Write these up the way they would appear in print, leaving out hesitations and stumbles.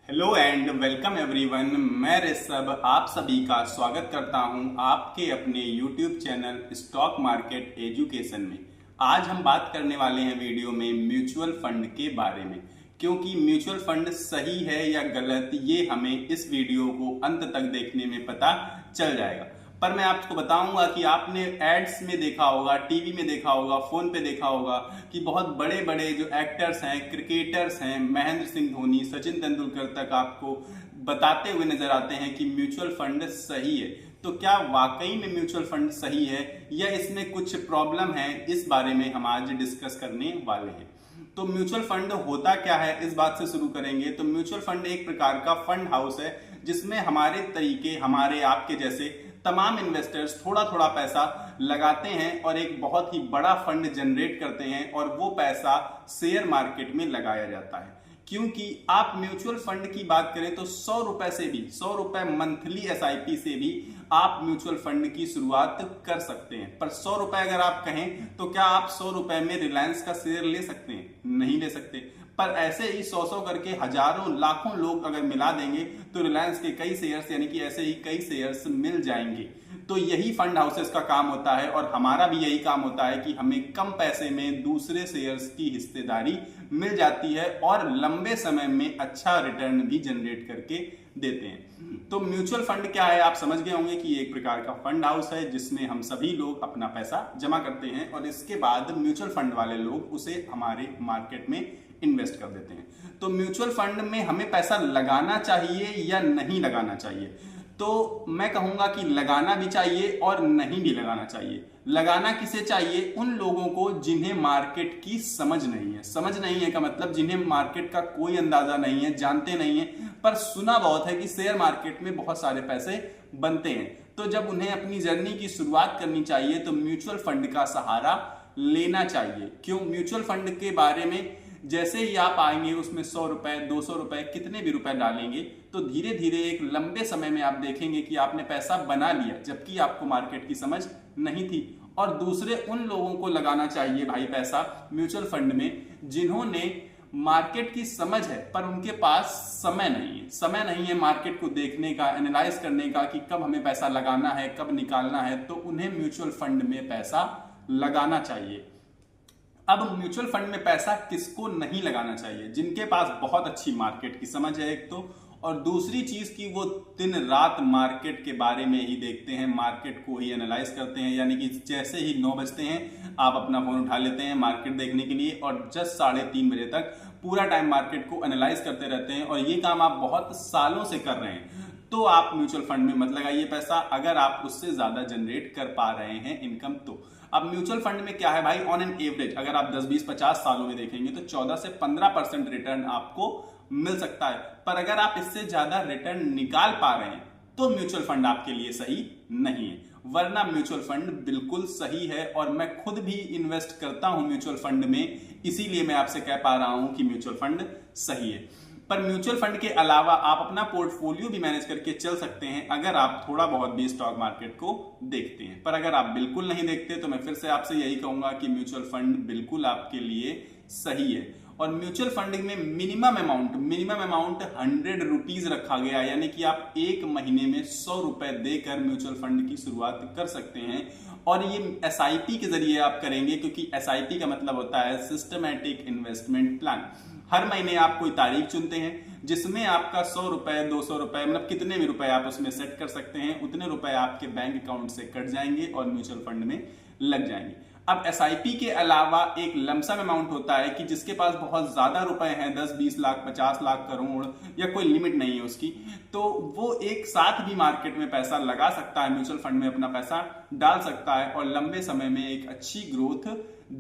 Hello and welcome everyone. मैं ऋषभ आप सभी का स्वागत करता हूं आपके अपने YouTube channel stock market education में। आज हम बात करने वाले हैं वीडियो में म्यूचुअल फंड के बारे में, क्योंकि म्यूचुअल फंड सही है या गलत ये हमें इस वीडियो को अंत तक देखने में पता चल जाएगा। पर मैं आपको बताऊंगा कि आपने एड्स में देखा होगा, टीवी में देखा होगा, फोन पे देखा होगा कि बहुत बड़े बड़े जो एक्टर्स हैं, क्रिकेटर्स हैं, महेंद्र सिंह धोनी, सचिन तेंदुलकर तक आपको बताते हुए नजर आते हैं कि म्यूचुअल फंड सही है। तो क्या वाकई में म्यूचुअल फंड सही है या इसमें कुछ प्रॉब्लम है, इस बारे में हम आज डिस्कस करने वाले हैं। तो म्यूचुअल फंड होता क्या है, इस बात से शुरू करेंगे। तो म्यूचुअल फंड एक प्रकार का फंड हाउस है जिसमें हमारे तरीके, हमारे आपके जैसे तमाम इन्वेस्टर्स थोड़ा थोड़ा पैसा लगाते हैं और एक बहुत ही बड़ा फंड जनरेट करते हैं और वो पैसा शेयर मार्केट में लगाया जाता है। क्योंकि आप म्यूचुअल फंड की बात करें तो 100 रुपए से भी, 100 रुपए मंथली एसआईपी से भी आप म्यूचुअल फंड की शुरुआत कर सकते हैं। पर 100 रुपए अगर आप कहें तो क्या आप 100 रुपए में रिलायंस का शेयर ले सकते हैं? नहीं ले सकते। पर ऐसे ही 100 करके हजारों लाखों लोग अगर मिला देंगे तो रिलायंस के कई शेयर्स, यानी कि ऐसे ही कई शेयर्स मिल जाएंगे। तो यही फंड हाउसेस का काम होता है और हमारा भी यही काम होता है कि हमें कम पैसे में दूसरे शेयर्स की हिस्सेदारी मिल जाती है और लंबे समय में अच्छा रिटर्न भी जनरेट करके देते हैं। तो म्यूचुअल फंड क्या है, आप समझ गए होंगे कि एक प्रकार का फंड हाउस है जिसमें हम सभी लोग अपना पैसा जमा करते हैं और इसके बाद म्यूचुअल फंड वाले लोग उसे हमारे मार्केट में इन्वेस्ट कर देते हैं। तो म्यूचुअल फंड में हमें पैसा लगाना चाहिए या नहीं लगाना चाहिए? तो मैं कहूंगा कि लगाना भी चाहिए और नहीं भी लगाना चाहिए। लगाना किसे चाहिए? उन लोगों को जिन्हें मार्केट की समझ नहीं है। समझ नहीं है का मतलब जिन्हें मार्केट का कोई अंदाजा नहीं है, जानते नहीं है, पर सुना बहुत है कि शेयर मार्केट में बहुत सारे पैसे बनते हैं। तो जब उन्हें अपनी जर्नी की शुरुआत करनी चाहिए तो म्यूचुअल फंड का सहारा लेना चाहिए। क्यों? म्यूचुअल फंड के बारे में जैसे ही आप आएंगे उसमें 100 रुपए, 200 रुपए, कितने भी रुपए डालेंगे तो धीरे धीरे एक लंबे समय में आप देखेंगे कि आपने पैसा बना लिया, जबकि आपको मार्केट की समझ नहीं थी। और दूसरे उन लोगों को लगाना चाहिए भाई पैसा म्यूचुअल फंड में जिन्होंने मार्केट की समझ है पर उनके पास समय नहीं है। समय नहीं है मार्केट को देखने का, एनालाइज करने का कि कब हमें पैसा लगाना है, कब निकालना है। तो उन्हें म्यूचुअल फंड में पैसा लगाना चाहिए। अब म्यूचुअल फंड में पैसा किसको नहीं लगाना चाहिए? जिनके पास बहुत अच्छी मार्केट की समझ है एक तो, और दूसरी चीज कि वो दिन रात मार्केट के बारे में ही देखते हैं, मार्केट को ही एनालाइज करते हैं। यानी कि जैसे ही 9 बजते हैं आप अपना फोन उठा लेते हैं मार्केट देखने के लिए और जस्ट 3:30 बजे तक पूरा टाइम मार्केट को एनालाइज करते रहते हैं। और ये काम आप बहुत सालों से कर रहे हैं। तो आप म्यूचुअल फंड में मत लगाइए पैसा अगर आप उससे ज्यादा जनरेट कर पा रहे हैं इनकम। तो अब म्यूचुअल फंड में क्या है भाई, ऑन एन एवरेज अगर आप 10, 20, 50 सालों में देखेंगे तो 14 से 15% रिटर्न आपको मिल सकता है। पर अगर आप इससे ज्यादा रिटर्न निकाल पा रहे हैं तो म्यूचुअल फंड आपके लिए सही नहीं है। वरना म्यूचुअल फंड बिल्कुल सही है और मैं खुद भी इन्वेस्ट करता हूं म्यूचुअल फंड में, इसीलिए मैं आपसे कह पा रहा हूं कि म्यूचुअल फंड सही है। पर म्यूचुअल फंड के अलावा आप अपना पोर्टफोलियो भी मैनेज करके चल सकते हैं अगर आप थोड़ा बहुत भी स्टॉक मार्केट को देखते हैं। पर अगर आप बिल्कुल नहीं देखते तो मैं फिर से आपसे यही कहूंगा कि म्यूचुअल फंड बिल्कुल आपके लिए सही है। और म्यूचुअल फंड में मिनिमम अमाउंट 100 रुपीज रखा गया, यानी कि आप एक महीने में 100 रुपए देकर म्यूचुअल फंड की शुरुआत कर सकते हैं। और ये एसआईपी के जरिए आप करेंगे, क्योंकि एसआईपी का मतलब होता है सिस्टमैटिक इन्वेस्टमेंट प्लान। हर महीने आप कोई तारीख चुनते हैं जिसमें आपका 100 रुपए, 200 रुपए, मतलब कितने भी रुपए आप उसमें सेट कर सकते हैं, उतने रुपए आपके बैंक अकाउंट से कट जाएंगे और म्यूचुअल फंड में लग जाएंगे। अब एसआईपी के अलावा एक लमसम अमाउंट होता है कि जिसके पास बहुत ज्यादा रुपए हैं, 10, 20 लाख, 50 लाख, करोड़, या कोई लिमिट नहीं है उसकी, तो वो एक साथ भी मार्केट में पैसा लगा सकता है, म्यूचुअल फंड में अपना पैसा डाल सकता है और लंबे समय में एक अच्छी ग्रोथ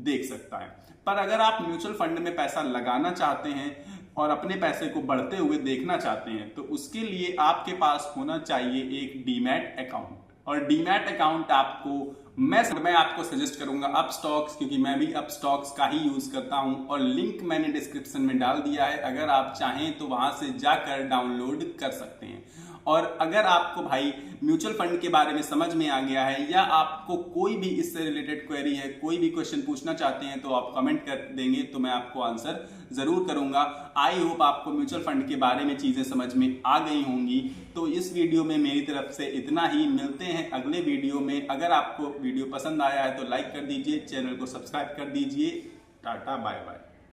देख सकता है। पर अगर आप म्यूचुअल फंड में पैसा लगाना चाहते हैं और अपने पैसे को बढ़ते हुए देखना चाहते हैं तो उसके लिए आपके पास होना चाहिए एक डीमैट अकाउंट। और डीमैट अकाउंट आपको मैं आपको सजेस्ट करूंगा अपस्टॉक्स, क्योंकि मैं भी अपस्टॉक्स का ही यूज करता हूं और लिंक मैंने डिस्क्रिप्शन में डाल दिया है। अगर आप चाहें तो वहां से जाकर डाउनलोड कर सकते हैं। और अगर आपको भाई म्यूचुअल फंड के बारे में समझ में आ गया है या आपको कोई भी इससे रिलेटेड क्वेरी है, कोई भी क्वेश्चन पूछना चाहते हैं तो आप कमेंट कर देंगे तो मैं आपको आंसर जरूर करूंगा। आई होप आपको म्यूचुअल फंड के बारे में चीजें समझ में आ गई होंगी। तो इस वीडियो में मेरी तरफ से इतना ही, मिलते हैं अगले वीडियो में। अगर आपको वीडियो पसंद आया है तो लाइक कर दीजिए, चैनल को सब्सक्राइब कर दीजिए। Tata bye bye.